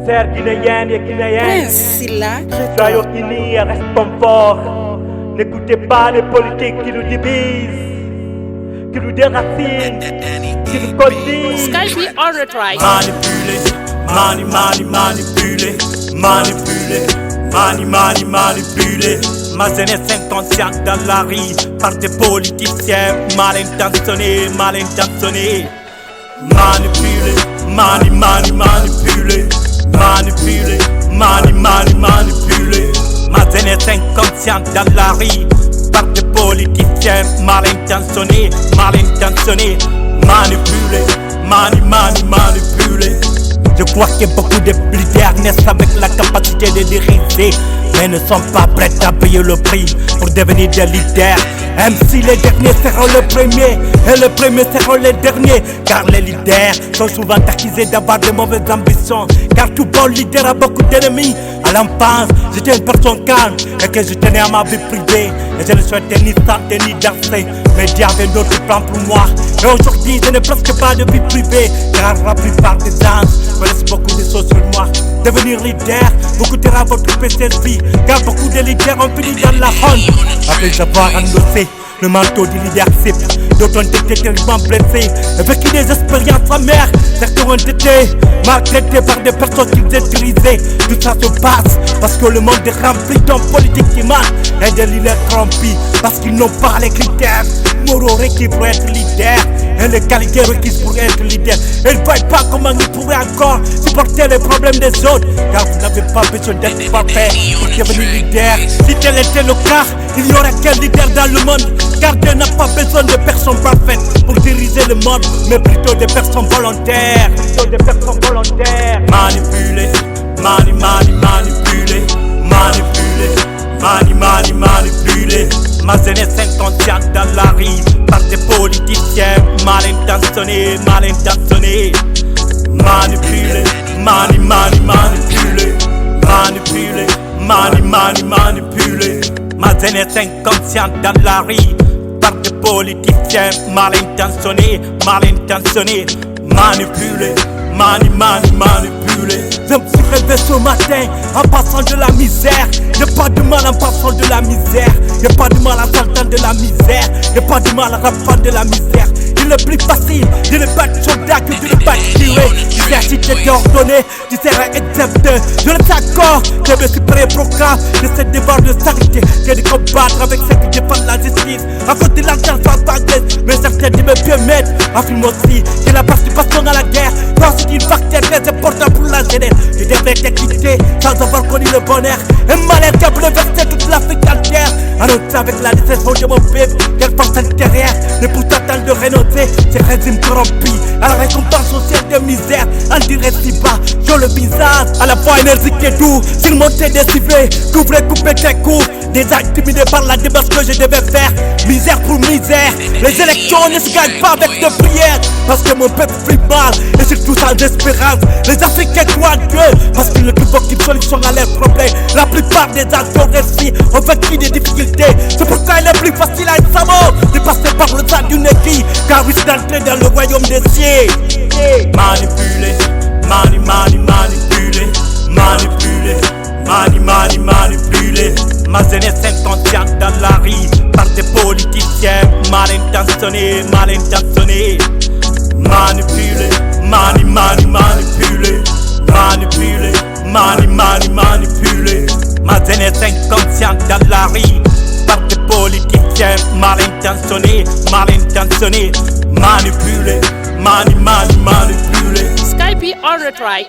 Serre guinéenne et guinéenne, soyons unis et restons forts. N'écoutez pas les politiques qui nous divisent, qui nous déracinent, qui nous colonisent. Skype on retry. Manipulé. Ma jeunesse inconsciente dans la rue par des politiciens mal intentionnés. Manipulé. Ma jeunesse inconsciente dans la rue par des politiciens mal intentionnés. Manipulé. Je crois que beaucoup de leaders naissent avec la capacité de diriger, mais ne sont pas prêts à payer le prix pour devenir des leaders. Même si les derniers seront les premiers et les premiers seront les derniers, car les leaders sont souvent accusés d'avoir de mauvaises ambitions, car tout bon leader a beaucoup d'ennemis. À l'enfance, j'étais une personne calme et que je tenais à ma vie privée, et je ne souhaitais ni chanter ni danser, mais Dieu avait d'autres plans pour moi. Et aujourd'hui, je n'ai presque pas de vie privée, car la plupart des gens connaissent beaucoup de choses sur moi. Devenir leader vous coûtera votre PCSI, car beaucoup de leaders ont fini dans la honte après avoir endossé le manteau du leadership. D'autres ont été terriblement blessés et vécu des expériences amères. Certains ont été maltraités par des personnes qu'ils utilisaient. Tout ça se passe parce que le monde est rempli d'hommes politiques qui mentent et de leaders corrompus, parce qu'ils n'ont pas les critères moraux requis pour être leader et les qualités requises pour être leader. Ils ne voient pas comment ils pourraient encore supporter les problèmes des autres, car vous n'avez pas besoin d'être parfait pour devenir leader. Si tel était le cas, il n'y aurait qu'un leader dans le monde, car Dieu n'a pas besoin de personnes parfaites pour diriger le monde, mais plutôt des personnes volontaires. Manipulé. Ma jeunesse inconsciente dans la rue par des politiciens mal intentionnés. Manipulé. Ma jeunesse inconsciente dans la rue par des politiciens mal intentionnés. Manipulé. Je me suis réveillé ce matin en passant de la misère. Y'a pas de mal en passant de la misère. Y'a pas de mal en sortant de la misère. Y'a pas de mal en rappant de la misère. Il est plus facile de ne pas être soldat que de ne pas être tué. Tu sais, si tu étais ordonné, tu serais exempté. Je le sais encore, je me suis prêt programme de ce devoir de charité, que de combattre avec ceux qui défendent la justice. À cause de l'argent sans baguette, mais certains de mes bien-maîtres affirment aussi que la participation à la guerre c'est une facteur très important pour la jeunesse. Je devrais t'écouter sans avoir connu le bonheur. Un malheur qui a bouleversé toute l'Afrique entière. Annonce avec la déception de mon peuple quelle force intérieure ne pousse à tant de renoncer ces régimes corrompus à la récompense sociale de misère. En direct si bas, je le visage à la fois énergique et doux, surmonté des ciblés, couvré, coupé tes coups, déjà intimidé par la démarche que je devais faire. Misère pour misère, les élections ne se gagnent pas avec de prières, parce que mon peuple vit mal et surtout sans espérance. Les Africains croient en Dieu parce qu'ils ne trouvent aucune solution à leurs problèmes. La plupart des acteurs réussis ont vécu des difficultés. C'est pourquoi il est plus facile à être savant de passer par le tas d'une aiguille, car risque d'entrer dans le royaume des cieux. Manipulé. Ma jeunesse inconsciente dans la rue par des politiciens mal intentionnés. Manipulé. Ma jeunesse inconsciente dans la rue par des politiciens mal intentionnés. Manipulé. Skype on retry.